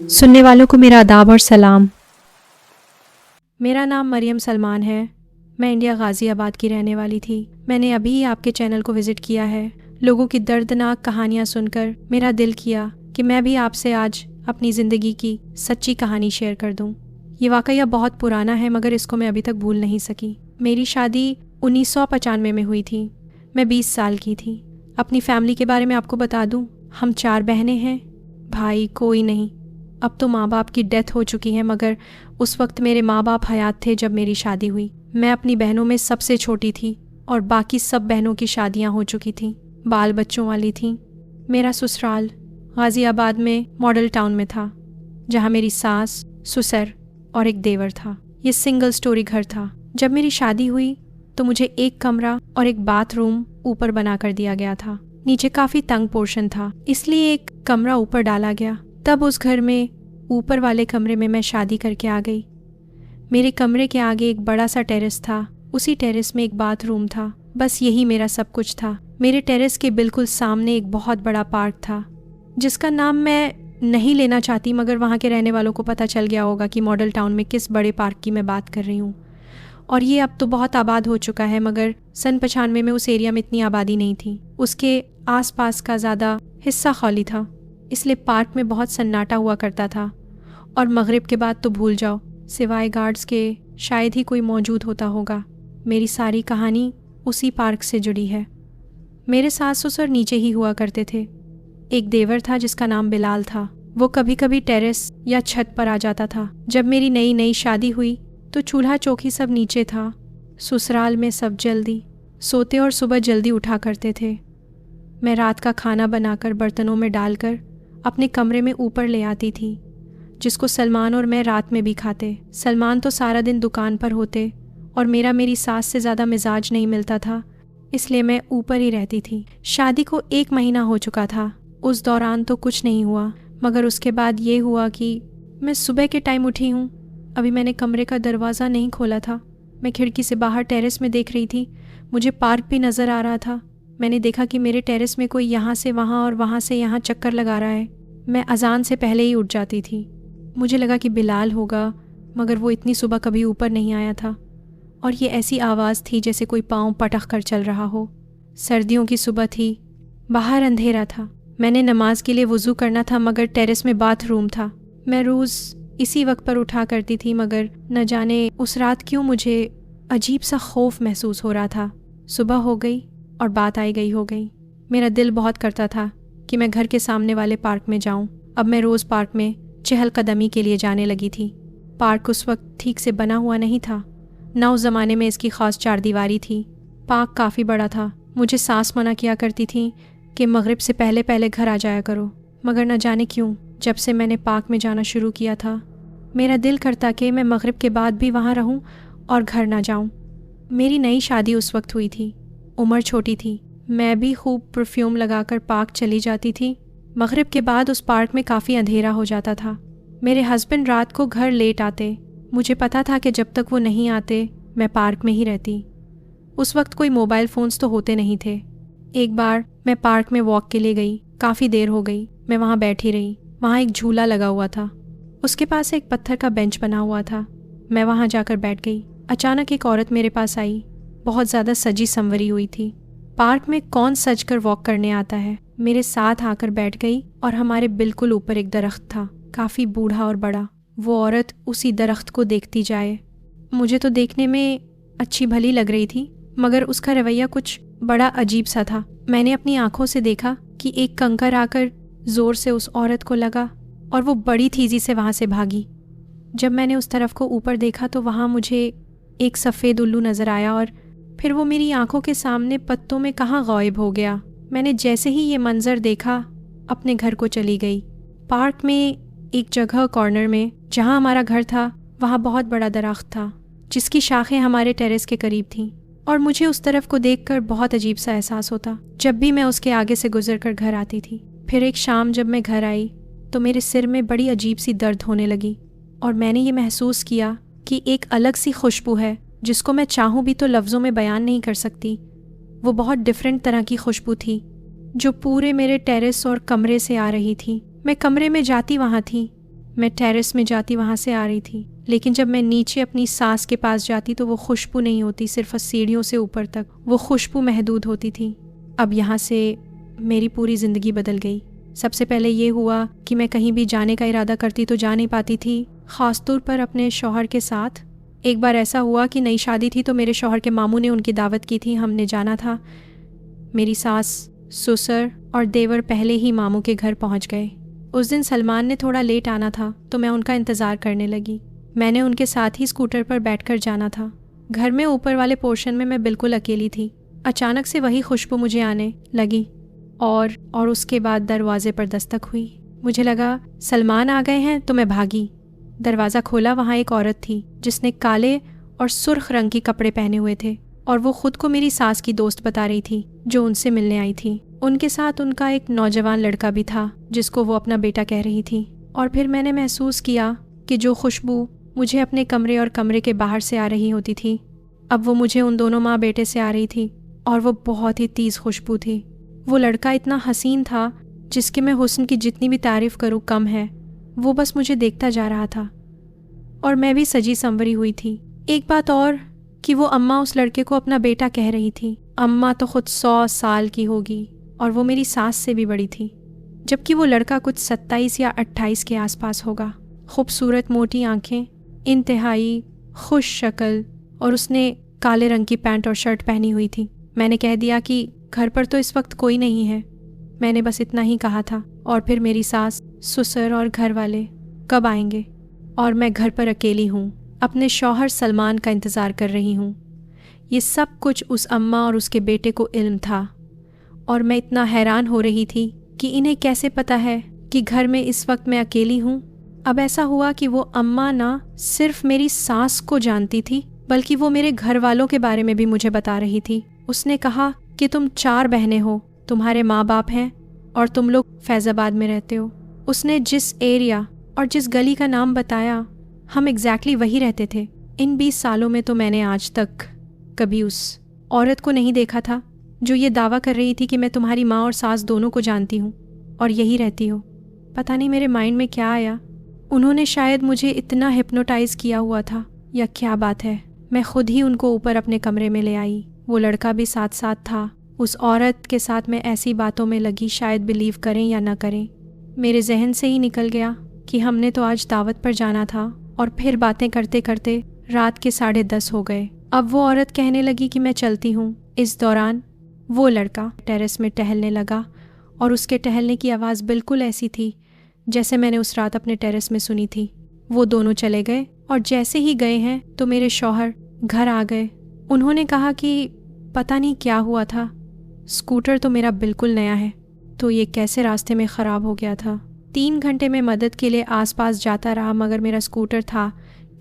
سننے والوں کو میرا آداب اور سلام۔ میرا نام مریم سلمان ہے۔ میں انڈیا غازی آباد کی رہنے والی تھی۔ میں نے ابھی آپ کے چینل کو وزٹ کیا ہے۔ لوگوں کی دردناک کہانیاں سن کر میرا دل کیا کہ میں بھی آپ سے آج اپنی زندگی کی سچی کہانی شیئر کر دوں۔ یہ واقعہ بہت پرانا ہے مگر اس کو میں ابھی تک بھول نہیں سکی۔ میری شادی 1995 میں ہوئی تھی۔ میں 20 سال کی تھی۔ اپنی فیملی کے بارے میں آپ کو بتا دوں، ہم 4 بہنیں ہیں، بھائی کوئی نہیں۔ اب تو ماں باپ کی ڈیتھ ہو چکی ہے مگر اس وقت میرے ماں باپ حیات تھے جب میری شادی ہوئی۔ میں اپنی بہنوں میں سب سے چھوٹی تھی اور باقی سب بہنوں کی شادیاں ہو چکی تھیں، بال بچوں والی تھیں۔ میرا سسرال غازی آباد میں ماڈل ٹاؤن میں تھا، جہاں میری ساس، سسر اور ایک دیور تھا۔ یہ سنگل سٹوری گھر تھا۔ جب میری شادی ہوئی تو مجھے ایک کمرہ اور ایک باتھ روم اوپر بنا کر دیا گیا تھا۔ نیچے کافی تنگ پورشن تھا، اس لیے ایک کمرہ اوپر ڈالا گیا۔ تب اس گھر میں اوپر والے کمرے میں شادی کر کے آ گئی۔ میرے کمرے کے آگے ایک بڑا سا ٹیرس تھا، اسی ٹیرس میں ایک باتھ روم تھا، بس یہی میرا سب کچھ تھا۔ میرے ٹیرس کے بالکل سامنے ایک بہت بڑا پارک تھا، جس کا نام میں نہیں لینا چاہتی مگر وہاں کے رہنے والوں کو پتہ چل گیا ہوگا کہ ماڈل ٹاؤن میں کس بڑے پارک کی میں بات کر رہی ہوں۔ اور یہ اب تو بہت آباد ہو چکا ہے مگر سن 95 میں اس ایریا میں اتنی آبادی نہیں تھی۔ اس کے آس پاس کا زیادہ حصہ خالی تھا، اس لیے پارک میں بہت سناٹا ہوا کرتا تھا، اور مغرب کے بعد تو بھول جاؤ، سوائے گارڈز کے شاید ہی کوئی موجود ہوتا ہوگا۔ میری ساری کہانی اسی پارک سے جڑی ہے۔ میرے ساس سسر نیچے ہی ہوا کرتے تھے۔ ایک دیور تھا جس کا نام بلال تھا، وہ کبھی کبھی ٹیرس یا چھت پر آ جاتا تھا۔ جب میری نئی شادی ہوئی تو چولہا چوکی سب نیچے تھا۔ سسرال میں سب جلدی سوتے اور صبح جلدی اٹھا کرتے تھے۔ میں رات کا کھانا بنا کر برتنوں میں ڈال کر اپنے کمرے میں اوپر لے آتی تھی، جس کو سلمان اور میں رات میں بھی کھاتے۔ سلمان تو سارا دن دکان پر ہوتے اور میری ساس سے زیادہ مزاج نہیں ملتا تھا، اس لیے میں اوپر ہی رہتی تھی۔ شادی کو 1 مہینہ ہو چکا تھا۔ اس دوران تو کچھ نہیں ہوا مگر اس کے بعد یہ ہوا کہ میں صبح کے ٹائم اٹھی ہوں۔ ابھی میں نے کمرے کا دروازہ نہیں کھولا تھا۔ میں کھڑکی سے باہر ٹیرس میں دیکھ رہی تھی، مجھے پارک بھی نظر آ رہا تھا۔ میں نے دیکھا کہ میرے ٹیرس میں کوئی یہاں سے وہاں اور وہاں سے یہاں چکر لگا رہا ہے۔ میں اذان سے پہلے ہی اٹھ جاتی تھی۔ مجھے لگا کہ بلال ہوگا مگر وہ اتنی صبح کبھی اوپر نہیں آیا تھا، اور یہ ایسی آواز تھی جیسے کوئی پاؤں پٹخ کر چل رہا ہو۔ سردیوں کی صبح تھی، باہر اندھیرا تھا۔ میں نے نماز کے لیے وضو کرنا تھا مگر ٹیرس میں باتھ روم تھا۔ میں روز اسی وقت پر اٹھا کرتی تھی مگر نہ جانے اس رات کیوں مجھے عجیب سا خوف محسوس ہو رہا تھا۔ صبح ہو گئی اور بات آئی گئی ہو گئی۔ میرا دل بہت کرتا تھا کہ میں گھر کے سامنے والے پارک میں جاؤں۔ اب میں روز پارک میں چہل قدمی کے لیے جانے لگی تھی۔ پارک اس وقت ٹھیک سے بنا ہوا نہیں تھا، نہ اس زمانے میں اس کی خاص 4 دیواری تھی۔ پارک کافی بڑا تھا۔ مجھے ساس منع کیا کرتی تھی کہ مغرب سے پہلے گھر آ جایا کرو، مگر نہ جانے کیوں جب سے میں نے پارک میں جانا شروع کیا تھا میرا دل کرتا کہ میں مغرب کے بعد بھی وہاں رہوں اور گھر نہ جاؤں۔ میری نئی شادی اس وقت ہوئی تھی، عمر چھوٹی تھی۔ میں بھی خوب پرفیوم لگا کر پارک چلی جاتی تھی۔ مغرب کے بعد اس پارک میں کافی اندھیرا ہو جاتا تھا۔ میرے ہسبینڈ رات کو گھر لیٹ آتے۔ مجھے پتا تھا کہ جب تک وہ نہیں آتے میں پارک میں ہی رہتی۔ اس وقت کوئی موبائل فونز تو ہوتے نہیں تھے۔ ایک بار میں پارک میں واک کے لیے گئی، کافی دیر ہو گئی۔ میں وہاں بیٹھی رہی۔ وہاں ایک جھولا لگا ہوا تھا، اس کے پاس ایک پتھر کا بینچ بنا ہوا تھا۔ میں وہاں جا کر بیٹھ گئی۔ اچانک ایک عورت میرے پاس آئی، بہت زیادہ سجی سنوری ہوئی تھی۔ پارک میں کون سج کر واک کرنے آتا ہے؟ میرے ساتھ آ کر بیٹھ گئی اور ہمارے بالکل اوپر ایک درخت تھا، کافی بوڑھا اور بڑا۔ وہ عورت اسی درخت کو دیکھتی جائے۔ مجھے تو دیکھنے میں اچھی بھلی لگ رہی تھی مگر اس کا رویہ کچھ بڑا عجیب سا تھا۔ میں نے اپنی آنکھوں سے دیکھا کہ ایک کنکر آ کر زور سے اس عورت کو لگا اور وہ بڑی تیزی سے وہاں سے بھاگی۔ جب میں نے اس طرف کو اوپر دیکھا تو وہاں مجھے ایک سفید الو نظر آیا اور پھر وہ میری آنکھوں کے سامنے پتوں میں کہاں غائب ہو گیا۔ میں نے جیسے ہی یہ منظر دیکھا اپنے گھر کو چلی گئی۔ پارک میں ایک جگہ کارنر میں جہاں ہمارا گھر تھا وہاں بہت بڑا درخت تھا جس کی شاخیں ہمارے ٹیرس کے قریب تھیں، اور مجھے اس طرف کو دیکھ کر بہت عجیب سا احساس ہوتا جب بھی میں اس کے آگے سے گزر کر گھر آتی تھی۔ پھر ایک شام جب میں گھر آئی تو میرے سر میں بڑی عجیب سی درد ہونے لگی، اور میں نے یہ محسوس کیا کہ ایک الگ سی خوشبو ہے جس کو میں چاہوں بھی تو لفظوں میں بیان نہیں کر سکتی۔ وہ بہت ڈیفرنٹ طرح کی خوشبو تھی۔ जो पूरे मेरे टेरेस और कमरे से आ रही थी। मैं कमरे में जाती वहाँ थी, मैं टेरेस में जाती वहाँ से आ रही थी, लेकिन जब मैं नीचे अपनी सास के पास जाती तो वो खुशबू नहीं होती, सिर्फ सीढ़ियों से ऊपर तक वो खुशबू महदूद होती थी। अब यहाँ से मेरी पूरी ज़िंदगी बदल गई। सबसे पहले ये हुआ कि मैं कहीं भी जाने का इरादा करती तो जा नहीं पाती थी, ख़ास तौर पर अपने शौहर के साथ। एक बार ऐसा हुआ कि नई शादी थी तो मेरे शौहर के मामू ने उनकी दावत की थी, हमने जाना था। मेरी सास, ससुर और देवर पहले ही मामू के घर पहुंच गए। उस दिन सलमान ने थोड़ा लेट आना था तो मैं उनका इंतज़ार करने लगी। मैंने उनके साथ ही स्कूटर पर बैठकर जाना था। घर में ऊपर वाले पोर्शन में मैं बिल्कुल अकेली थी। अचानक से वही खुशबू मुझे आने लगी और उसके बाद दरवाजे पर दस्तक हुई। मुझे लगा सलमान आ गए हैं तो मैं भागी। दरवाज़ा खोला, वहाँ एक औरत थी जिसने काले और सुर्ख रंग के कपड़े पहने हुए थे और वो खुद को मेरी सास की दोस्त बता रही थी जो उनसे मिलने आई थी। उनके साथ उनका एक नौजवान लड़का भी था जिसको वो अपना बेटा कह रही थी। और फिर मैंने महसूस किया कि जो खुशबू मुझे अपने कमरे और कमरे के बाहर से आ रही होती थी, अब वो मुझे उन दोनों माँ बेटे से आ रही थी और वो बहुत ही तेज़ खुशबू थी। वो लड़का इतना हसीन था जिसके मैं हुस्न की जितनी भी तारीफ़ करूँ कम है। वो बस मुझे देखता जा रहा था और मैं भी सजी संवरी हुई थी। एक बात और कि वो अम्मा उस लड़के को अपना बेटा कह रही थी। अम्मा तो खुद 100 साल की होगी और वो मेरी सास से भी बड़ी थी, जबकि वो लड़का कुछ 27 या 28 के आसपास होगा। खूबसूरत मोटी आंखें, इंतहाई खुश शक्ल और उसने काले रंग की पैंट और शर्ट पहनी हुई थी। मैंने कह दिया कि घर पर तो इस वक्त कोई नहीं है। मैंने बस इतना ही कहा था। और फिर मेरी सास, ससुर और घर वाले कब आएंगे और मैं घर पर अकेली हूँ, अपने शौहर सलमान का इंतज़ार कर रही हूँ। ये सब कुछ उस अम्मा और उसके बेटे को इल्म था और मैं इतना हैरान हो रही थी कि इन्हें कैसे पता है कि घर में इस वक्त मैं अकेली हूँ। अब ऐसा हुआ कि वो अम्मा ना सिर्फ मेरी सास को जानती थी बल्कि वो मेरे घर वालों के बारे में भी मुझे बता रही थी। उसने कहा कि तुम 4 बहनें हो, तुम्हारे माँ बाप हैं और तुम लोग फैज़ाबाद में रहते हो। उसने जिस एरिया और जिस गली का नाम बताया, हम एग्जैक्टली वही रहते थे। इन 20 सालों में तो मैंने आज तक कभी उस औरत को नहीं देखा था जो ये दावा कर रही थी कि मैं तुम्हारी माँ और सास दोनों को जानती हूँ और यही रहती हो। पता नहीं मेरे माइंड में क्या आया। उन्होंने शायद मुझे इतना हिप्नोटाइज़ किया हुआ था या क्या बात है। मैं खुद ही उनको ऊपर अपने कमरे में ले आई। वो लड़का भी साथ साथ था। उस औरत के साथ मैं ऐसी बातों में लगी, शायद बिलीव करें या ना करें। मेरे जहन से ही निकल गया कि हमने तो आज दावत पर जाना था और फिर बातें करते करते रात के 10:30 हो गए। अब वो औरत कहने लगी कि मैं चलती हूँ। इस दौरान वो लड़का टेरेस में टहलने लगा और उसके टहलने की आवाज़ बिल्कुल ऐसी थी जैसे मैंने उस रात अपने टेरेस में सुनी थी। वो दोनों चले गए और जैसे ही गए हैं तो मेरे शौहर घर आ गए। उन्होंने कहा कि पता नहीं क्या हुआ था, स्कूटर तो मेरा बिल्कुल नया है, तो ये कैसे रास्ते में ख़राब हो गया था। 3 घंटे में मदद के लिए आसपास जाता रहा मगर मेरा स्कूटर था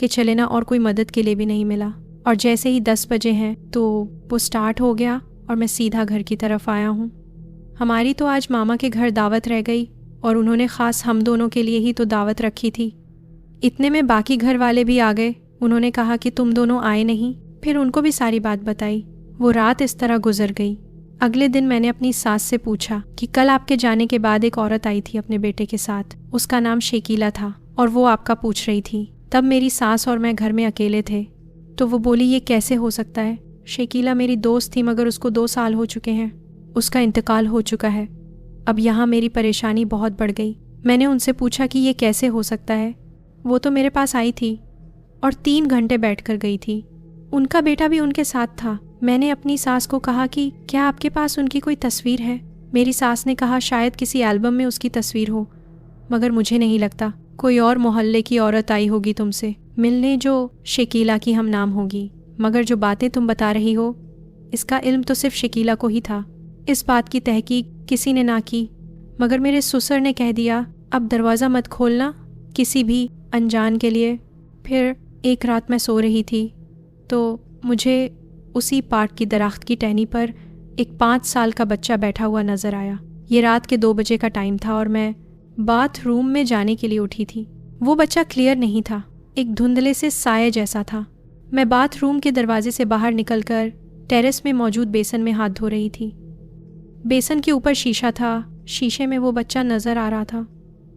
कि चले ना और कोई मदद के लिए भी नहीं मिला। और जैसे ही 10 बजे हैं तो वो स्टार्ट हो गया और मैं सीधा घर की तरफ आया हूँ। हमारी तो आज मामा के घर दावत रह गई और उन्होंने ख़ास हम दोनों के लिए ही तो दावत रखी थी। इतने में बाकी घर वाले भी आ गए। उन्होंने कहा कि तुम दोनों आए नहीं। फिर उनको भी सारी बात बताई। वो रात इस तरह गुजर गई। अगले दिन मैंने अपनी सास से पूछा कि कल आपके जाने के बाद एक औरत आई थी अपने बेटे के साथ, उसका नाम शकीला था और वो आपका पूछ रही थी। तब मेरी सास और मैं घर में अकेले थे। तो वो बोली ये कैसे हो सकता है, शकीला मेरी दोस्त थी मगर उसको 2 साल हो चुके हैं, उसका इंतकाल हो चुका है। अब यहाँ मेरी परेशानी बहुत बढ़ गई। मैंने उनसे पूछा कि ये कैसे हो सकता है। वो तो मेरे पास आई थी और 3 घंटे बैठकर गई थी। उनका बेटा भी उनके साथ था। मैंने अपनी सास को कहा कि क्या आपके पास उनकी कोई तस्वीर है। मेरी सास ने कहा शायद किसी एल्बम में उसकी तस्वीर हो, मगर मुझे नहीं लगता। कोई और मोहल्ले की औरत आई होगी तुमसे मिलने जो शकीला की हम नाम होगी, मगर जो बातें तुम बता रही हो इसका इल्म तो सिर्फ शकीला को ही था। इस बात की तहकीक किसी ने ना की, मगर मेरे ससुर ने कह दिया अब दरवाज़ा मत खोलना किसी भी अनजान के लिए। फिर एक रात मैं सो रही थी तो मुझे उसी पाट की दरख्त की टहनी पर एक 5 साल का बच्चा बैठा हुआ नज़र आया। ये रात के 2 बजे का टाइम था और मैं बाथरूम में जाने के लिए उठी थी। वो बच्चा क्लियर नहीं था, एक धुंधले से साये जैसा था। मैं बाथरूम के दरवाजे से बाहर निकलकर टेरेस में मौजूद बेसन में हाथ धो रही थी। बेसन के ऊपर शीशा था, शीशे में वो बच्चा नज़र आ रहा था।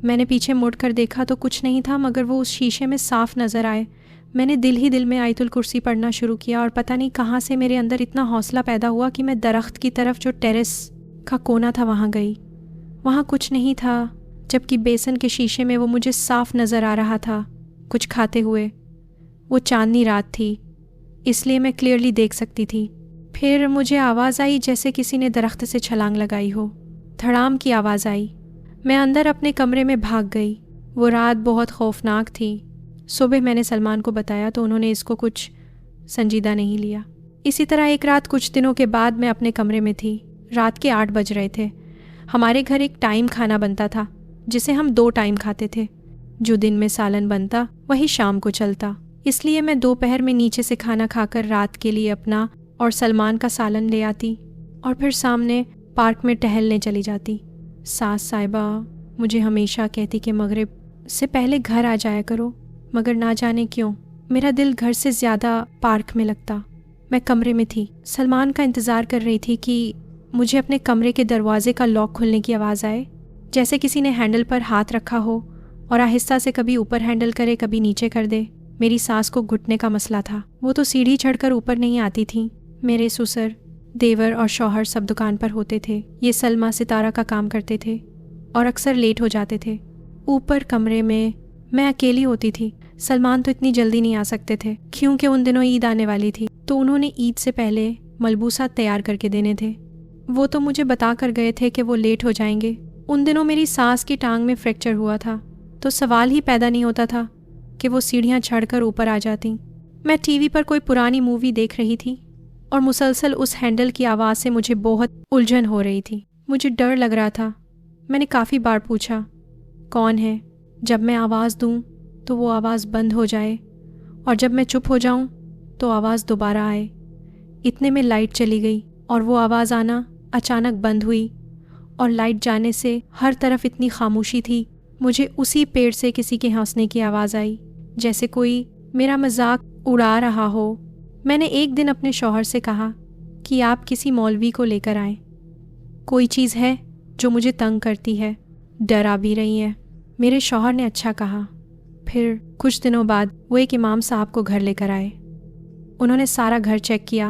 मैंने पीछे मुड़ कर देखा तो कुछ नहीं था, मगर वो उस शीशे में साफ नज़र आए। मैंने दिल ही दिल में आयतुल कुर्सी पढ़ना शुरू किया और पता नहीं कहाँ से मेरे अंदर इतना हौसला पैदा हुआ कि मैं दरख्त की तरफ जो टेरेस का कोना था वहाँ गई। वहाँ कुछ नहीं था, जबकि बेसन के शीशे में वो मुझे साफ नज़र आ रहा था कुछ खाते हुए। वो चांदनी रात थी, इसलिए मैं क्लियरली देख सकती थी। फिर मुझे आवाज़ आई जैसे किसी ने दरख्त से छलांग लगाई हो। धड़ाम की आवाज़ आई। मैं अंदर अपने कमरे में भाग गई। वो रात बहुत खौफनाक थी। सुबह मैंने सलमान को बताया तो उन्होंने इसको कुछ संजीदा नहीं लिया। इसी तरह एक रात कुछ दिनों के बाद मैं अपने कमरे में थी। रात के 8 बज रहे थे। हमारे घर एक टाइम खाना बनता था जिसे हम 2 टाइम खाते थे। जो दिन में सालन बनता वही शाम को चलता, इसलिए मैं दोपहर में नीचे से खाना खाकर रात के लिए अपना और सलमान का सालन ले आती और फिर सामने पार्क में टहलने चली जाती। सास साहिबा मुझे हमेशा कहती कि मगरिब से पहले घर आ जाया करो, मगर ना जाने क्यों मेरा दिल घर से ज़्यादा पार्क में लगता। मैं कमरे में थी, सलमान का इंतज़ार कर रही थी कि मुझे अपने कमरे के दरवाजे का लॉक खुलने की आवाज़ आए, जैसे किसी ने हैंडल पर हाथ रखा हो और आहिस्ता से कभी ऊपर हैंडल करे कभी नीचे कर दे। मेरी सास को घुटने का मसला था। वो तो सीढ़ी चढ़कर ऊपर नहीं आती थी। मेरे ससुर, देवर और शौहर सब दुकान पर होते थे। ये सलमा सितारा का काम करते थे और अक्सर लेट हो जाते थे। ऊपर कमरे में मैं अकेली होती थी। सलमान तो इतनी जल्दी नहीं आ सकते थे क्योंकि उन दिनों ईद आने वाली थी, तो उन्होंने ईद से पहले मलबूसा तैयार करके देने थे। वो तो मुझे बता कर गए थे कि वो लेट हो जाएंगे। उन दिनों मेरी सास की टांग में फ्रैक्चर हुआ था, तो सवाल ही पैदा नहीं होता था कि वो सीढ़ियाँ चढ़कर ऊपर आ जाती। मैं टीवी पर कोई पुरानी मूवी देख रही थी और मुसलसल उस हैंडल की आवाज़ से मुझे बहुत उलझन हो रही थी। मुझे डर लग रहा था। मैंने काफ़ी बार पूछा, कौन है? जब मैं आवाज़ दूं तो वो आवाज़ बंद हो जाए और जब मैं चुप हो जाऊं तो आवाज़ दोबारा आए। इतने में लाइट चली गई और वो आवाज़ आना अचानक बंद हुई और लाइट जाने से हर तरफ इतनी खामोशी थी। मुझे उसी पेड़ से किसी के हंसने की आवाज़ आई, जैसे कोई मेरा मजाक उड़ा रहा हो। मैंने एक दिन अपने शौहर से कहा कि आप किसी मौलवी को लेकर आएं। कोई चीज़ है जो मुझे तंग करती है, डरा भी रही है। मेरे शौहर ने अच्छा कहा। फिर कुछ दिनों बाद वो एक इमाम साहब को घर लेकर आए। उन्होंने सारा घर चेक किया,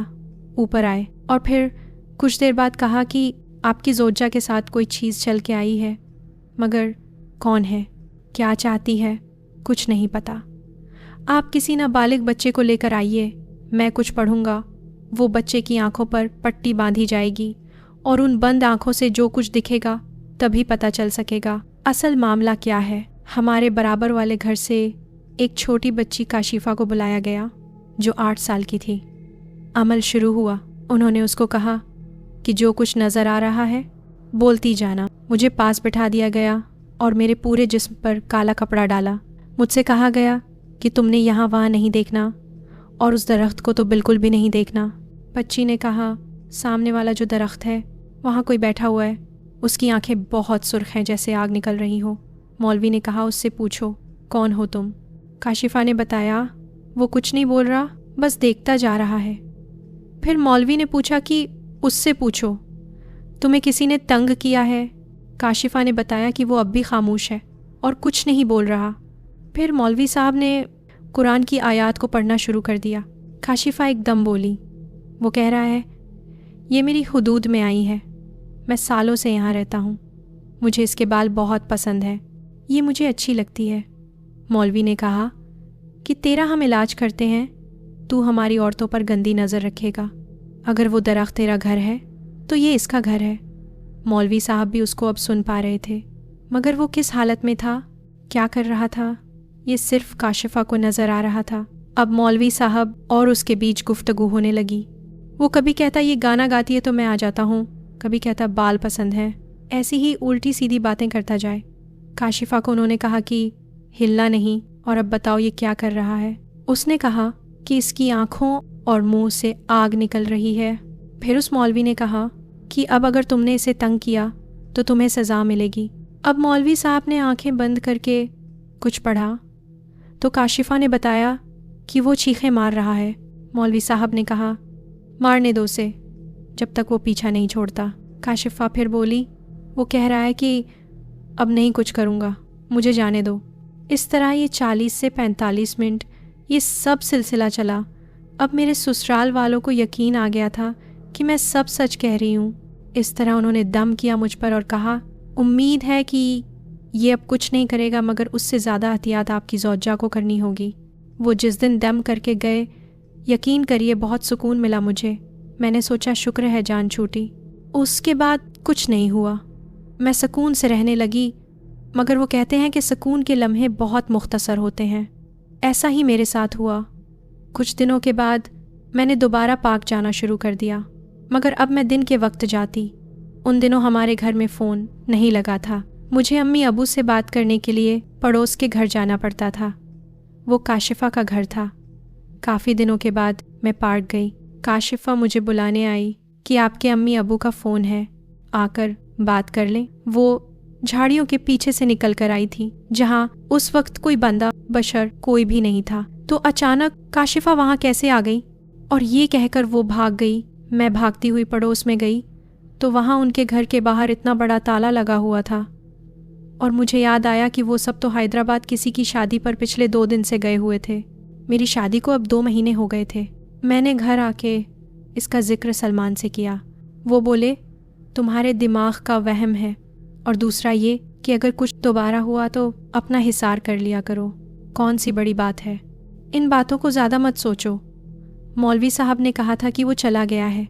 ऊपर आए और फिर कुछ देर बाद कहा कि आपकी ज़ौजा के साथ कोई चीज़ चल के आई है, मगर कौन है, क्या चाहती है, कुछ नहीं पता। आप किसी नाबालिग बच्चे को लेकर आइए, मैं कुछ पढ़ूंगा। वो बच्चे की आंखों पर पट्टी बांधी जाएगी और उन बंद आंखों से जो कुछ दिखेगा तभी पता चल सकेगा असल मामला क्या है। हमारे बराबर वाले घर से एक छोटी बच्ची काशिफा को बुलाया गया जो 8 साल की थी। अमल शुरू हुआ। उन्होंने उसको कहा कि जो कुछ नज़र आ रहा है बोलती जाना। मुझे पास बिठा दिया गया और मेरे पूरे जिस्म पर काला कपड़ा डाला। मुझसे कहा गया कि तुमने यहाँ वहाँ नहीं देखना और उस दरख्त को तो बिल्कुल भी नहीं देखना। बच्ची ने कहा, सामने वाला जो दरख्त है वहाँ कोई बैठा हुआ है, उसकी आंखें बहुत सुर्ख हैं जैसे आग निकल रही हो। मौलवी ने कहा, उससे पूछो कौन हो तुम। काशिफा ने बताया, वो कुछ नहीं बोल रहा, बस देखता जा रहा है। फिर मौलवी ने पूछा कि उससे पूछो तुम्हें किसी ने तंग किया है। काशिफा ने बताया कि वो अब भी खामोश है और कुछ नहीं बोल रहा। फिर मौलवी साहब ने कुरान की आयत को पढ़ना शुरू कर दिया। काशिफा एकदम बोली, वो कह रहा है, ये मेरी हुदूद में आई है, मैं सालों से यहाँ रहता हूँ, मुझे इसके बाल बहुत पसंद है, ये मुझे अच्छी लगती है। मौलवी ने कहा कि तेरा हम इलाज करते हैं, तू हमारी औरतों पर गंदी नज़र रखेगा। अगर वो दरख्त तेरा घर है तो ये इसका घर है। मौलवी साहब भी उसको अब सुन पा रहे थे, मगर वो किस हालत में था, क्या कर रहा था, ये सिर्फ काशिफा को नज़र आ रहा था। अब मौलवी साहब और उसके बीच गुफ्तगू होने लगी। वो कभी कहता ये गाना गाती है तो मैं आ जाता हूँ, कभी कहता बाल पसंद है, ऐसी ही उल्टी सीधी बातें करता जाए। काशिफा को उन्होंने कहा कि हिलना नहीं और अब बताओ ये क्या कर रहा है। उसने कहा कि इसकी आँखों और मुंह से आग निकल रही है। फिर उस मौलवी ने कहा कि अब अगर तुमने इसे तंग किया तो तुम्हें सज़ा मिलेगी। अब मौलवी साहब ने आंखें बंद करके कुछ पढ़ा तो काशिफा ने बताया कि वो चीखें मार रहा है। मौलवी साहब ने कहा, मारने दो उसे जब तक वो पीछा नहीं छोड़ता। काशिफ़ा फिर बोली, वो कह रहा है कि अब नहीं कुछ करूँगा, मुझे जाने दो। इस तरह ये 40 से 45 मिनट ये सब सिलसिला चला। अब मेरे ससुराल वालों को यकीन आ गया था कि मैं सब सच कह रही हूँ। इस तरह उन्होंने दम किया मुझ पर और कहा, उम्मीद है कि ये अब कुछ नहीं करेगा, मगर उससे ज़्यादा एहतियात आपकी ज़ौजा को करनी होगी। वो जिस दिन दम करके गए, यकीन करिए बहुत सुकून मिला मुझे। मैंने सोचा शुक्र है जान छूटी। उसके बाद कुछ नहीं हुआ, मैं सुकून से रहने लगी, मगर वो कहते हैं कि सुकून के लम्हे बहुत मुख्तसर होते हैं। ऐसा ही मेरे साथ हुआ। कुछ दिनों के बाद मैंने दोबारा पार्क जाना शुरू कर दिया, मगर अब मैं दिन के वक्त जाती। उन दिनों हमारे घर में फ़ोन नहीं लगा था। मुझे अम्मी अबू से बात करने के लिए पड़ोस के घर जाना पड़ता था। वो काशिफ़ा का घर था। काफ़ी दिनों के बाद मैं पार्क गई। काशिफ़ा मुझे बुलाने आई कि आपके अम्मी अबू का फ़ोन है, आकर बात कर लें। वो झाड़ियों के पीछे से निकल कर आई थी, जहाँ उस वक्त कोई बंदा बशर कोई भी नहीं था। तो अचानक काशिफ़ा वहाँ कैसे आ गई? और ये कहकर वो भाग गई। मैं भागती हुई पड़ोस में गई तो वहाँ उनके घर के बाहर इतना बड़ा ताला लगा हुआ था। और मुझे याद आया कि वो सब तो हैदराबाद किसी की शादी पर पिछले 2 दिन से गए हुए थे। मेरी शादी को अब 2 महीने हो गए थे। मैंने घर आके इसका जिक्र सलमान से किया। वो बोले, तुम्हारे दिमाग का वहम है, और दूसरा ये कि अगर कुछ दोबारा हुआ तो अपना हिसार कर लिया करो। कौन सी बड़ी बात है, इन बातों को ज़्यादा मत सोचो। मौलवी साहब ने कहा था कि वो चला गया है।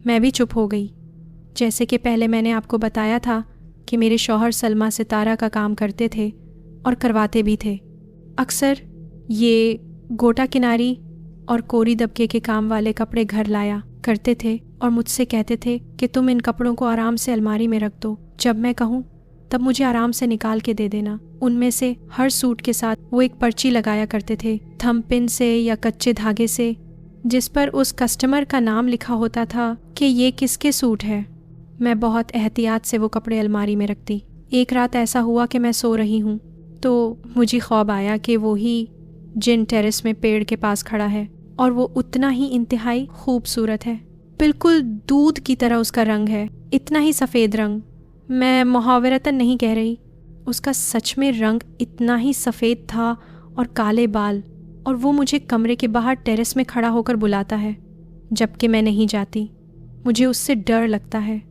मैं भी चुप हो गई। जैसे कि पहले मैंने आपको बताया था कि मेरे शौहर सलमा सितारा का काम करते थे और करवाते भी थे। अक्सर ये गोटा किनारी और कोरी दबके के काम वाले कपड़े घर लाया करते थे और मुझसे कहते थे कि तुम इन कपड़ों को आराम से अलमारी में रख दो, जब मैं कहूँ तब मुझे आराम से निकाल के दे देना। उनमें से हर सूट के साथ वो एक पर्ची लगाया करते थे, थंब पिन से या कच्चे धागे से, जिस पर उस कस्टमर का नाम लिखा होता था कि ये किसके सूट है। मैं बहुत एहतियात से वो कपड़े अलमारी में रखती। एक रात ऐसा हुआ कि मैं सो रही हूँ तो मुझे ख्वाब आया कि वो ही जिन टेरेस में पेड़ के पास खड़ा है और वो उतना ही इंतहाई खूबसूरत है। बिल्कुल दूध की तरह उसका रंग है, इतना ही सफ़ेद रंग। मैं मुहावरतन नहीं कह रही, उसका सच में रंग इतना ही सफ़ेद था और काले बाल। और वो मुझे कमरे के बाहर टेरेस में खड़ा होकर बुलाता है, जबकि मैं नहीं जाती। मुझे उससे डर लगता है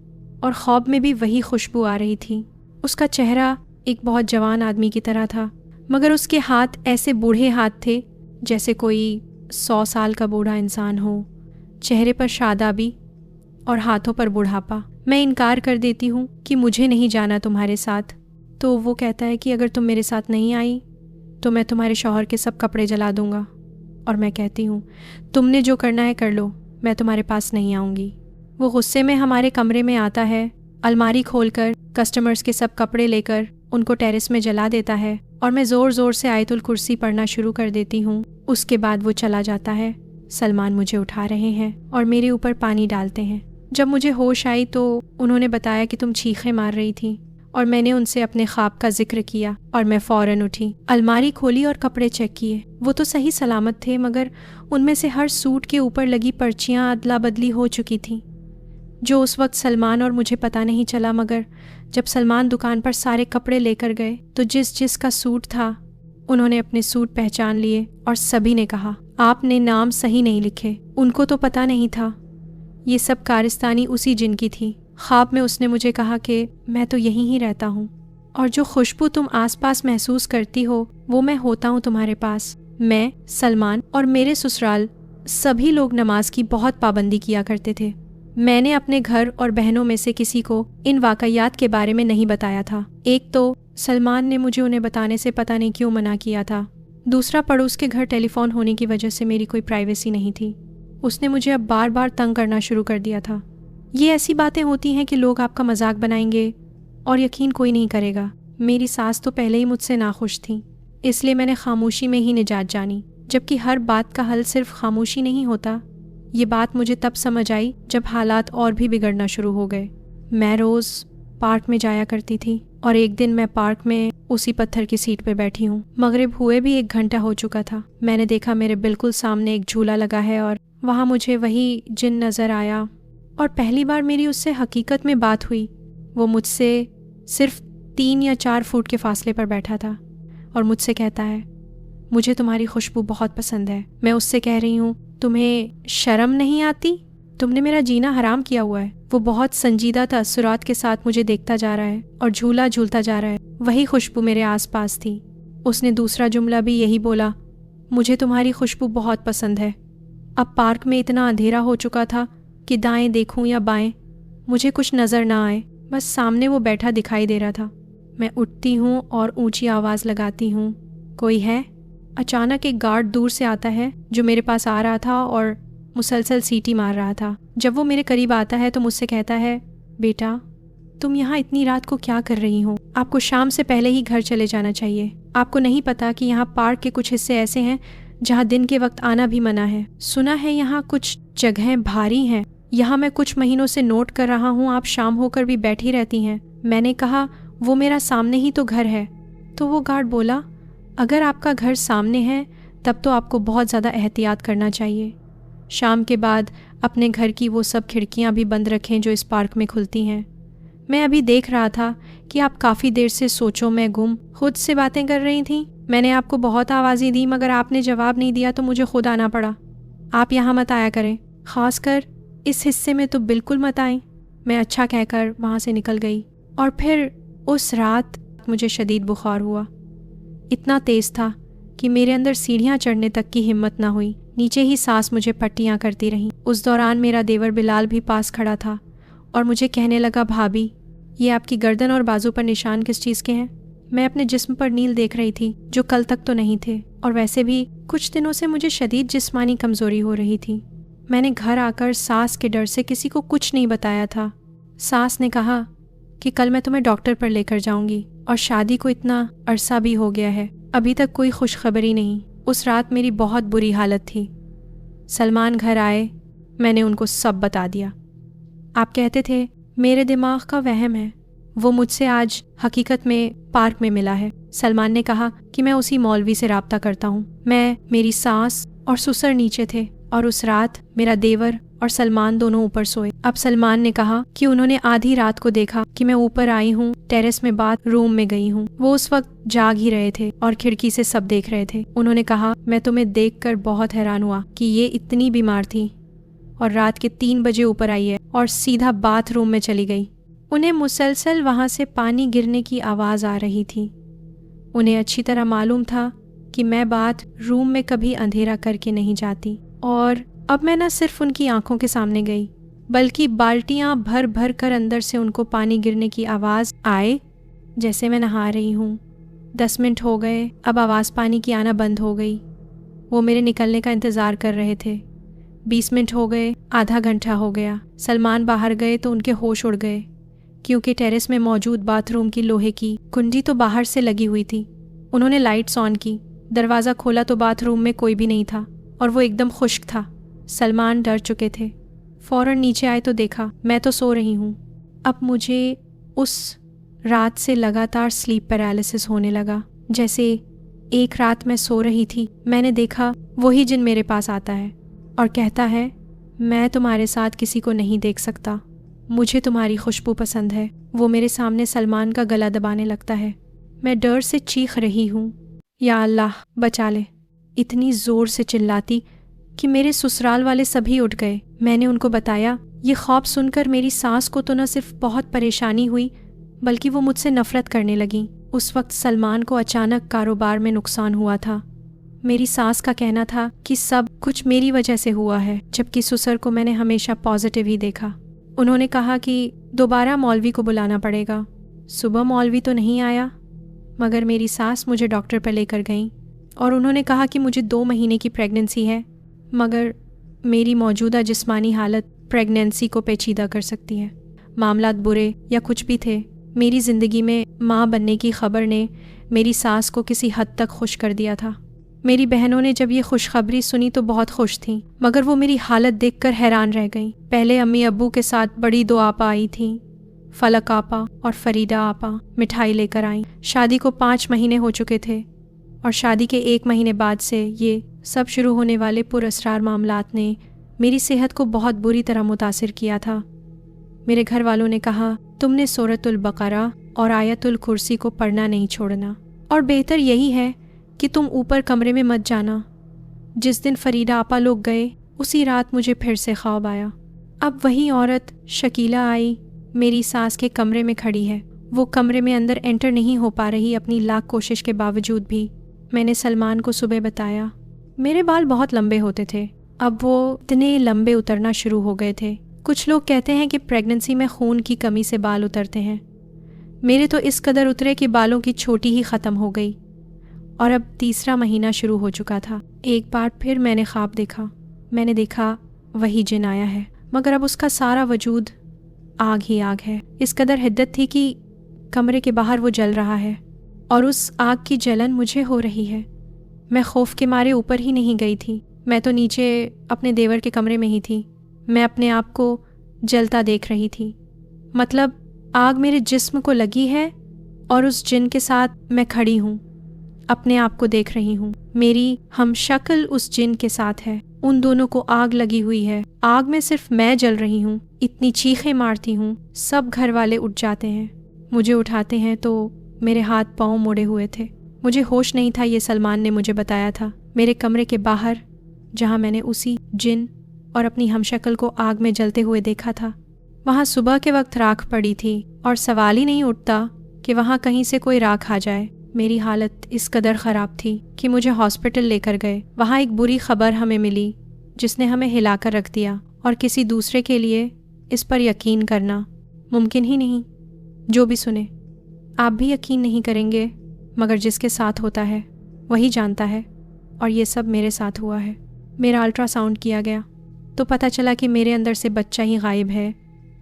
और ख्वाब में भी वही खुशबू आ रही थी। उसका चेहरा एक बहुत जवान आदमी की तरह था, मगर उसके हाथ ऐसे बूढ़े हाथ थे जैसे कोई 100 साल का बूढ़ा इंसान हो। चेहरे पर शादाबी और हाथों पर बुढ़ापा। मैं इनकार कर देती हूँ कि मुझे नहीं जाना तुम्हारे साथ। तो वो कहता है कि अगर तुम मेरे साथ नहीं आई तो मैं तुम्हारे शौहर के सब कपड़े जला दूंगा। और मैं कहती हूँ, तुमने जो करना है कर लो, मैं तुम्हारे पास नहीं आऊँगी। वो गुस्से में हमारे कमरे में आता है, अलमारी खोलकर कस्टमर्स के सब कपड़े लेकर उनको टेरेस में जला देता है और मैं ज़ोर ज़ोर से आयतुल कुर्सी पढ़ना शुरू कर देती हूँ। उसके बाद वो चला जाता है। सलमान मुझे उठा रहे हैं और मेरे ऊपर पानी डालते हैं। जब मुझे होश आई तो उन्होंने बताया कि तुम चीखें मार रही थी, और मैंने उनसे अपने ख्वाब का जिक्र किया और मैं फ़ौरन उठी, अलमारी खोली और कपड़े चेक किए। वो तो सही सलामत थे, मगर उनमें से हर सूट के ऊपर लगी पर्चियाँ अदला बदली हो चुकी थीं। जो उस वक्त सलमान और मुझे पता नहीं चला, मगर जब सलमान दुकान पर सारे कपड़े लेकर गए तो जिस का सूट था उन्होंने अपने सूट पहचान लिए और सभी ने कहा, आपने नाम सही नहीं लिखे। उनको तो पता नहीं था ये सब कारिस्तानी उसी जिन की थी। ख्वाब में उसने मुझे कहा कि मैं तो यहीं ही रहता हूँ और जो खुशबू तुम आसपास महसूस करती हो वो मैं होता हूँ तुम्हारे पास। मैं, सलमान और मेरे ससुराल सभी लोग नमाज की बहुत पाबंदी किया करते थे। मैंने अपने घर और बहनों में से किसी को इन वाक़यात के बारे में नहीं बताया था। एक तो सलमान ने मुझे उन्हें बताने से पता नहीं क्यों मना किया था। दूसरा, पड़ोस के घर टेलीफोन होने की वजह से मेरी कोई प्राइवेसी नहीं थी। उसने मुझे अब बार बार तंग करना शुरू कर दिया था। ये ऐसी बातें होती हैं कि लोग आपका मजाक बनाएंगे और यकीन कोई नहीं करेगा। मेरी सास तो पहले ही मुझसे नाखुश थी, इसलिए मैंने खामोशी में ही निजात जानी, जबकि हर बात का हल सिर्फ खामोशी नहीं होता। ये बात मुझे तब समझ आई जब हालात और भी बिगड़ना शुरू हो गए। मैं रोज़ पार्क में जाया करती थी और एक दिन मैं पार्क में उसी पत्थर की सीट पर बैठी हूँ। मगरिब हुए भी 1 घंटा हो चुका था। मैंने देखा मेरे बिल्कुल सामने एक झूला लगा है और वहाँ मुझे वही जिन नज़र आया اور پہلی بار میری اس سے حقیقت میں بات ہوئی۔ وہ مجھ سے صرف 3 یا 4 فٹ کے فاصلے پر بیٹھا تھا اور مجھ سے کہتا ہے مجھے تمہاری خوشبو بہت پسند ہے۔ میں اس سے کہہ رہی ہوں تمہیں شرم نہیں آتی؟ تم نے میرا جینا حرام کیا ہوا ہے۔ وہ بہت سنجیدہ تاثرات کے ساتھ مجھے دیکھتا جا رہا ہے اور جھولا جھولتا جا رہا ہے۔ وہی خوشبو میرے آس پاس تھی۔ اس نے دوسرا جملہ بھی یہی بولا، مجھے تمہاری خوشبو بہت پسند ہے۔ اب پارک میں اتنا اندھیرا ہو چکا تھا کہ دائیں دیکھوں یا بائیں مجھے کچھ نظر نہ آئے، بس سامنے وہ بیٹھا دکھائی دے رہا تھا۔ میں اٹھتی ہوں اور اونچی آواز لگاتی ہوں، کوئی ہے؟ اچانک ایک گارڈ دور سے آتا ہے جو میرے پاس آ رہا تھا اور مسلسل سیٹی مار رہا تھا۔ جب وہ میرے قریب آتا ہے تو مجھ سے کہتا ہے، بیٹا تم یہاں اتنی رات کو کیا کر رہی ہو؟ آپ کو شام سے پہلے ہی گھر چلے جانا چاہیے۔ آپ کو نہیں پتا کہ یہاں پارک کے کچھ حصے ایسے ہیں جہاں دن کے وقت آنا بھی منع ہے۔ سنا ہے یہاں کچھ جگہیں بھاری ہیں۔ یہاں میں کچھ مہینوں سے نوٹ کر رہا ہوں آپ شام ہو کر بھی بیٹھی رہتی ہیں۔ میں نے کہا وہ میرا سامنے ہی تو گھر ہے۔ تو وہ گارڈ بولا، اگر آپ کا گھر سامنے ہے تب تو آپ کو بہت زیادہ احتیاط کرنا چاہیے۔ شام کے بعد اپنے گھر کی وہ سب کھڑکیاں بھی بند رکھیں جو اس پارک میں کھلتی ہیں۔ میں ابھی دیکھ رہا تھا کہ آپ کافی دیر سے سوچوں میں گم خود سے باتیں کر رہی تھیں۔ میں نے آپ کو بہت آوازیں دی مگر آپ نے جواب نہیں دیا تو مجھے خود آنا پڑا۔ آپ یہاں مت آیا کریں، خاص کر اس حصے میں تو بالکل مت آئیں۔ میں اچھا کہہ کر وہاں سے نکل گئی۔ اور پھر اس رات مجھے شدید بخار ہوا۔ اتنا تیز تھا کہ میرے اندر سیڑھیاں چڑھنے تک کی ہمت نہ ہوئی۔ نیچے ہی سانس مجھے پٹیاں کرتی رہیں۔ اس دوران میرا دیور بلال بھی پاس کھڑا تھا اور مجھے کہنے لگا، بھابھی یہ آپ کی گردن اور بازو پر نشان کس چیز کے ہیں؟ میں اپنے جسم پر نیل دیکھ رہی تھی جو کل تک تو نہیں تھے، اور ویسے بھی کچھ دنوں سے مجھے شدید جسمانی کمزوری ہو رہی تھی۔ میں نے گھر آ کر ساس کے ڈر سے کسی کو کچھ نہیں بتایا تھا۔ ساس نے کہا کہ کل میں تمہیں ڈاکٹر پر لے کر جاؤں گی، اور شادی کو اتنا عرصہ بھی ہو گیا ہے، ابھی تک کوئی خوشخبری نہیں۔ اس رات میری بہت بری حالت تھی۔ سلمان گھر آئے، میں نے ان کو سب بتا دیا۔ آپ کہتے تھے میرے دماغ کا وہم ہے، وہ مجھ سے آج حقیقت میں پارک میں ملا ہے۔ سلمان نے کہا کہ میں اسی مولوی سے رابطہ کرتا ہوں۔ میں، میری ساس اور سسر نیچے تھے، اور اس رات میرا دیور اور سلمان دونوں اوپر سوئے۔ اب سلمان نے کہا کہ انہوں نے آدھی رات کو دیکھا کہ میں اوپر آئی ہوں، ٹیرس میں باتھ روم میں گئی ہوں۔ وہ اس وقت جاگ ہی رہے تھے اور کھڑکی سے سب دیکھ رہے تھے۔ انہوں نے کہا میں تمہیں دیکھ کر بہت حیران ہوا کہ یہ اتنی بیمار تھی اور رات کے 3 بجے اوپر آئی ہے اور سیدھا باتھ روم میں چلی گئی۔ انہیں مسلسل وہاں سے پانی گرنے کی آواز آ رہی تھی۔ انہیں اچھی طرح معلوم تھا کہ میں باتھ روم میں کبھی اندھیرا کر کے نہیں جاتی، اور اب میں نہ صرف ان کی آنکھوں کے سامنے گئی بلکہ بالٹیاں بھر بھر کر اندر سے ان کو پانی گرنے کی آواز آئے جیسے میں نہا رہی ہوں۔ 10 منٹ ہو گئے، اب آواز پانی کی آنا بند ہو گئی۔ وہ میرے نکلنے کا انتظار کر رہے تھے۔ 20 منٹ ہو گئے، آدھا گھنٹہ ہو گیا۔ سلمان باہر گئے تو ان کے ہوش اڑ گئے، کیونکہ ٹیرس میں موجود باتھ روم کی لوہے کی کنڈی تو باہر سے لگی ہوئی تھی۔ انہوں نے لائٹس آن کی، دروازہ کھولا تو باتھ روم میں کوئی بھی نہیں تھا اور وہ ایک دم خشک تھا۔ سلمان ڈر چکے تھے، فوراً نیچے آئے تو دیکھا میں تو سو رہی ہوں۔ اب مجھے اس رات سے لگاتار سلیپ پیرالسس ہونے لگا۔ جیسے ایک رات میں سو رہی تھی، میں نے دیکھا وہی جن میرے پاس آتا ہے اور کہتا ہے میں تمہارے ساتھ کسی کو نہیں دیکھ سکتا، مجھے تمہاری خوشبو پسند ہے۔ وہ میرے سامنے سلمان کا گلا دبانے لگتا ہے۔ میں ڈر سے چیخ رہی ہوں، یا اللہ بچا لے، اتنی زور سے چلاتی کہ میرے سسرال والے سبھی اٹھ گئے۔ میں نے ان کو بتایا۔ یہ خواب سن کر میری ساس کو تو نہ صرف بہت پریشانی ہوئی بلکہ وہ مجھ سے نفرت کرنے لگیں۔ اس وقت سلمان کو اچانک کاروبار میں نقصان ہوا تھا۔ میری ساس کا کہنا تھا کہ سب کچھ میری وجہ سے ہوا ہے، جبکہ سسر کو میں نے ہمیشہ پازیٹیو ہی دیکھا۔ انہوں نے کہا کہ دوبارہ مولوی کو بلانا پڑے گا۔ صبح مولوی تو نہیں آیا، مگر میری ساس مجھے ڈاکٹر پر لے کر گئیں اور انہوں نے کہا کہ مجھے 2 مہینے کی پریگننسی ہے، مگر میری موجودہ جسمانی حالت پریگننسی کو پیچیدہ کر سکتی ہے۔ معاملات برے یا کچھ بھی تھے، میری زندگی میں ماں بننے کی خبر نے میری ساس کو کسی حد تک خوش کر دیا تھا۔ میری بہنوں نے جب یہ خوشخبری سنی تو بہت خوش تھیں، مگر وہ میری حالت دیکھ کر حیران رہ گئیں۔ پہلے امی ابو کے ساتھ بڑی 2 آپا آئی تھیں، فلک آپا اور فریدہ آپا مٹھائی لے کر آئیں۔ شادی کو 5 مہینے ہو چکے تھے اور شادی کے 1 مہینے بعد سے یہ سب شروع ہونے والے پراسرار معاملات نے میری صحت کو بہت بری طرح متاثر کیا تھا۔ میرے گھر والوں نے کہا تم نے سورۃ البقرہ اور آیت الکرسی کو پڑھنا نہیں چھوڑنا، اور بہتر یہی ہے کہ تم اوپر کمرے میں مت جانا۔ جس دن فریدہ آپا لوگ گئے اسی رات مجھے پھر سے خواب آیا۔ اب وہی عورت شکیلہ آئی، میری ساس کے کمرے میں کھڑی ہے۔ وہ کمرے میں اندر انٹر نہیں ہو پا رہی اپنی لاکھ کوشش کے باوجود بھی۔ میں نے سلمان کو صبح بتایا۔ میرے بال بہت لمبے ہوتے تھے، اب وہ اتنے لمبے اترنا شروع ہو گئے تھے۔ کچھ لوگ کہتے ہیں کہ پریگننسی میں خون کی کمی سے بال اترتے ہیں۔ میرے تو اس قدر اترے کہ بالوں کی چھوٹی ہی ختم ہو گئی، اور اب تیسرا مہینہ شروع ہو چکا تھا۔ ایک بار پھر میں نے خواب دیکھا۔ میں نے دیکھا وہی جن آیا ہے، مگر اب اس کا سارا وجود آگ ہی آگ ہے۔ اس قدر حدت تھی کہ کمرے کے باہر وہ جل رہا ہے، اور اس آگ کی جلن مجھے ہو رہی ہے۔ میں خوف کے مارے اوپر ہی نہیں گئی تھی، میں تو نیچے اپنے دیور کے کمرے میں ہی تھی۔ میں اپنے آپ کو جلتا دیکھ رہی تھی، مطلب آگ میرے جسم کو لگی ہے اور اس جن کے ساتھ میں کھڑی ہوں، اپنے آپ کو دیکھ رہی ہوں۔ میری ہم شکل اس جن کے ساتھ ہے، ان دونوں کو آگ لگی ہوئی ہے۔ آگ میں صرف میں جل رہی ہوں، اتنی چیخیں مارتی ہوں، سب گھر والے اٹھ جاتے ہیں، مجھے اٹھاتے ہیں تو میرے ہاتھ پاؤں مڑے ہوئے تھے۔ مجھے ہوش نہیں تھا، یہ سلمان نے مجھے بتایا تھا۔ میرے کمرے کے باہر جہاں میں نے اسی جن اور اپنی ہمشکل کو آگ میں جلتے ہوئے دیکھا تھا، وہاں صبح کے وقت راکھ پڑی تھی، اور سوال ہی نہیں اٹھتا کہ وہاں کہیں سے کوئی راکھ آ جائے۔ میری حالت اس قدر خراب تھی کہ مجھے ہاسپٹل لے کر گئے۔ وہاں ایک بری خبر ہمیں ملی جس نے ہمیں ہلا کر رکھ دیا، اور کسی دوسرے کے لیے اس پر یقین کرنا ممکن ہی نہیں۔ جو بھی سنے، آپ بھی یقین نہیں کریں گے، مگر جس کے ساتھ ہوتا ہے وہی جانتا ہے، اور یہ سب میرے ساتھ ہوا ہے۔ میرا الٹرا ساؤنڈ کیا گیا تو پتہ چلا کہ میرے اندر سے بچہ ہی غائب ہے،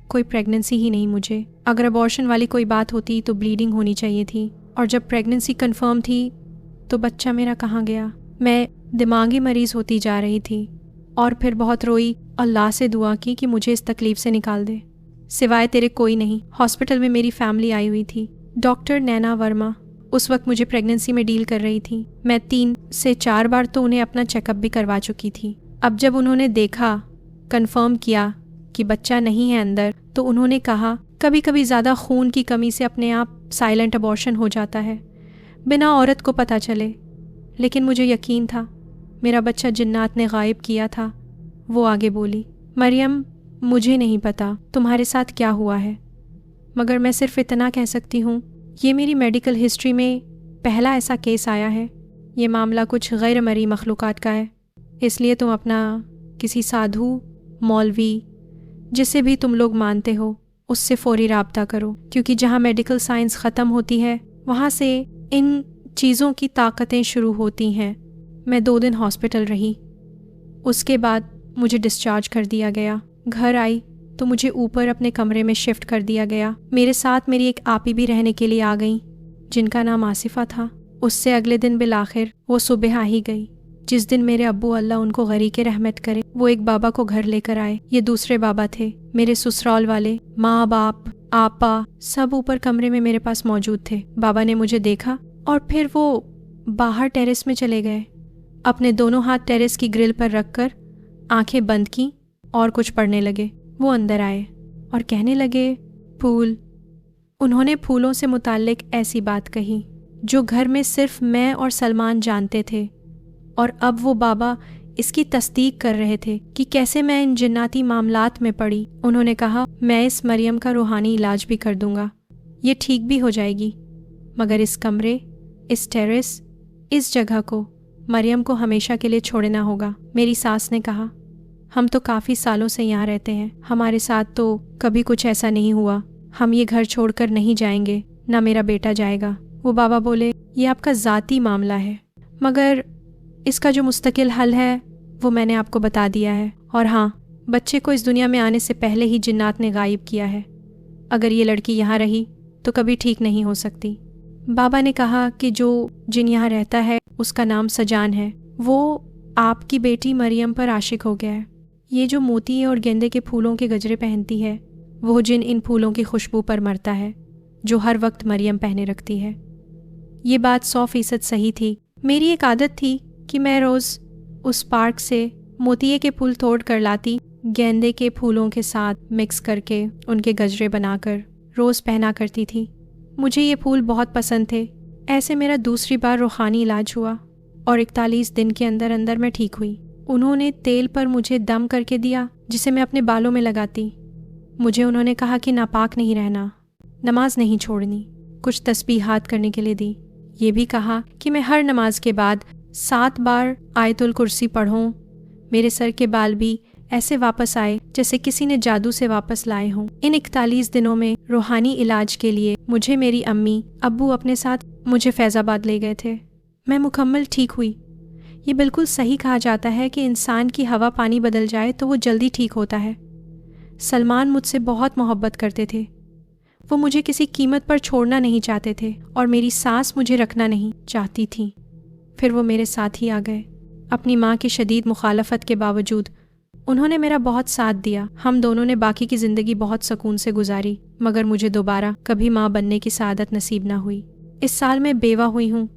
کوئی پریگننسی ہی نہیں مجھے۔ اگر ابارشن والی کوئی بات ہوتی تو بلیڈنگ ہونی چاہیے تھی، اور جب پریگننسی کنفرم تھی تو بچہ میرا کہاں گیا؟ میں دماغی مریض ہوتی جا رہی تھی، اور پھر بہت روئی، اللہ سے دعا کی کہ مجھے اس تکلیف سے نکال دے، سوائے تیرے کوئی نہیں۔ ہاسپٹل میں میری فیملی آئی ہوئی تھی، ڈاکٹر نینا ورما اس وقت مجھے پریگننسی میں ڈیل کر رہی تھی۔ میں 3 سے 4 بار تو انہیں اپنا چیک اپ بھی کروا چکی تھی۔ اب جب انہوں نے دیکھا، کنفرم کیا کہ بچہ نہیں ہے اندر، تو انہوں نے کہا کبھی کبھی زیادہ خون کی کمی سے اپنے آپ سائلنٹ ابارشن ہو جاتا ہے، بنا عورت کو پتہ چلے۔ لیکن مجھے یقین تھا میرا بچہ جنات نے غائب کیا تھا۔ وہ آگے بولی، مریم مجھے نہیں پتا تمہارے ساتھ کیا ہوا ہے، مگر میں صرف اتنا کہہ سکتی ہوں، یہ میری میڈیکل ہسٹری میں پہلا ایسا کیس آیا ہے۔ یہ معاملہ کچھ غیر مرئی مخلوقات کا ہے، اس لیے تم اپنا کسی سادھو، مولوی، جسے بھی تم لوگ مانتے ہو، اس سے فوری رابطہ کرو، کیونکہ جہاں میڈیکل سائنس ختم ہوتی ہے وہاں سے ان چیزوں کی طاقتیں شروع ہوتی ہیں۔ میں 2 دن ہاسپٹل رہی، اس کے بعد مجھے ڈسچارج کر دیا گیا۔ گھر آئی تو مجھے اوپر اپنے کمرے میں شفٹ کر دیا گیا۔ میرے ساتھ میری ایک آپی بھی رہنے کے لیے آ گئیں جن کا نام آصفہ تھا۔ اس سے اگلے دن بالآخر وہ صبح آ ہی گئی، جس دن میرے ابو، اللہ ان کو غریق رحمت کرے، وہ ایک بابا کو گھر لے کر آئے۔ یہ دوسرے بابا تھے، میرے سسرال والے، ماں باپ، آپا سب اوپر کمرے میں میرے پاس موجود تھے۔ بابا نے مجھے دیکھا اور پھر وہ باہر ٹیرس میں چلے گئے، اپنے دونوں ہاتھ ٹیرس کی گرل پر رکھ کر آنکھیں بند کیں اور کچھ پڑھنے لگے۔ وہ اندر آئے اور کہنے لگے، پھول۔ انہوں نے پھولوں سے متعلق ایسی بات کہی جو گھر میں صرف میں اور سلمان جانتے تھے، اور اب وہ بابا اس کی تصدیق کر رہے تھے کہ کیسے میں ان جناتی معاملات میں پڑی۔ انہوں نے کہا، میں اس مریم کا روحانی علاج بھی کر دوں گا، یہ ٹھیک بھی ہو جائے گی، مگر اس کمرے، اس ٹیرس، اس جگہ کو مریم کو ہمیشہ کے لیے چھوڑنا ہوگا۔ میری ساس نے کہا، ہم تو کافی سالوں سے یہاں رہتے ہیں، ہمارے ساتھ تو کبھی کچھ ایسا نہیں ہوا، ہم یہ گھر چھوڑ کر نہیں جائیں گے، نہ میرا بیٹا جائے گا۔ وہ بابا بولے، یہ آپ کا ذاتی معاملہ ہے، مگر اس کا جو مستقل حل ہے وہ میں نے آپ کو بتا دیا ہے، اور ہاں، بچے کو اس دنیا میں آنے سے پہلے ہی جنات نے غائب کیا ہے۔ اگر یہ لڑکی یہاں رہی تو کبھی ٹھیک نہیں ہو سکتی۔ بابا نے کہا کہ جو جن یہاں رہتا ہے اس کا نام سجان ہے، وہ آپ کی بیٹی مریم پر عاشق ہو گیا ہے۔ یہ جو موتی اور گیندے کے پھولوں کے گجرے پہنتی ہے، وہ جن ان پھولوں کی خوشبو پر مرتا ہے جو ہر وقت مریم پہنے رکھتی ہے۔ یہ بات 100% صحیح تھی۔ میری ایک عادت تھی کہ میں روز اس پارک سے मोतिये के फूल तोड़ कर लाती, गेंदे के फूलों के साथ मिक्स करके उनके गजरे बनाकर रोज़ पहना करती थी। मुझे ये फूल बहुत पसंद थे। ऐसे मेरा दूसरी बार रूहानी इलाज हुआ और 41 दिन के अंदर अंदर मैं ठीक हुई। उन्होंने तेल पर मुझे दम करके दिया जिसे मैं अपने बालों में लगाती। मुझे उन्होंने कहा कि नापाक नहीं रहना, नमाज नहीं छोड़नी, कुछ तस्बीहात करने के लिए दी। ये भी कहा कि मैं हर नमाज के बाद 7 बार आयतुल कुर्सी पढ़ूं। मेरे सर के बाल भी ऐसे वापस आए जैसे किसी ने जादू से वापस लाए हों। इन 41 दिनों में रूहानी इलाज के लिए मुझे मेरी अम्मी अब्बू अपने साथ मुझे फैज़ाबाद ले गए थे। मैं मुकम्मल ठीक हुई। ये बिल्कुल सही कहा जाता है कि इंसान की हवा पानी बदल जाए तो वो जल्दी ठीक होता है। सलमान मुझसे बहुत मोहब्बत करते थे। वो मुझे किसी कीमत पर छोड़ना नहीं चाहते थे और मेरी सास मुझे रखना नहीं चाहती थी। फिर वो मेरे साथ ही आ गए। अपनी माँ की शदीद मुखालफत के बावजूद उन्होंने मेरा बहुत साथ दिया। हम दोनों ने बाकी की ज़िंदगी बहुत सुकून से गुजारी, मगर मुझे दोबारा कभी माँ बनने की सआदत नसीब ना हुई। इस साल मैं बेवा हुई हूँ।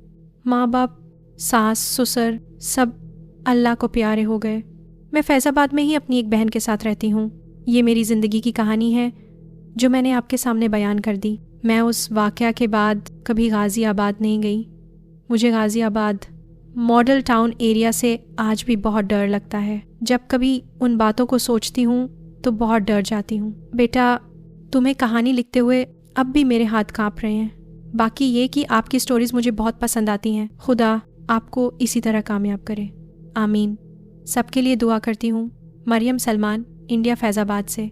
माँ बाप, सास, ससुर सब अल्लाह को प्यारे हो गए। मैं फैज़ाबाद में ही अपनी एक बहन के साथ रहती हूँ। ये मेरी ज़िंदगी की कहानी है जो मैंने आपके सामने बयान कर दी। मैं उस वाक़या के बाद कभी गाज़ियाबाद नहीं गई। मुझे गाज़ियाबाद मॉडल टाउन एरिया से आज भी बहुत डर लगता है। जब कभी उन बातों को सोचती हूँ तो बहुत डर जाती हूँ। बेटा, तुम्हें कहानी लिखते हुए अब भी मेरे हाथ काँप रहे हैं। बाकी ये कि आपकी स्टोरीज़ मुझे बहुत पसंद आती हैं। खुदा आपको इसी तरह कामयाब करे, आमीन। सबके लिए दुआ करती हूँ। मरियम सलमान, इंडिया, फैज़ाबाद से।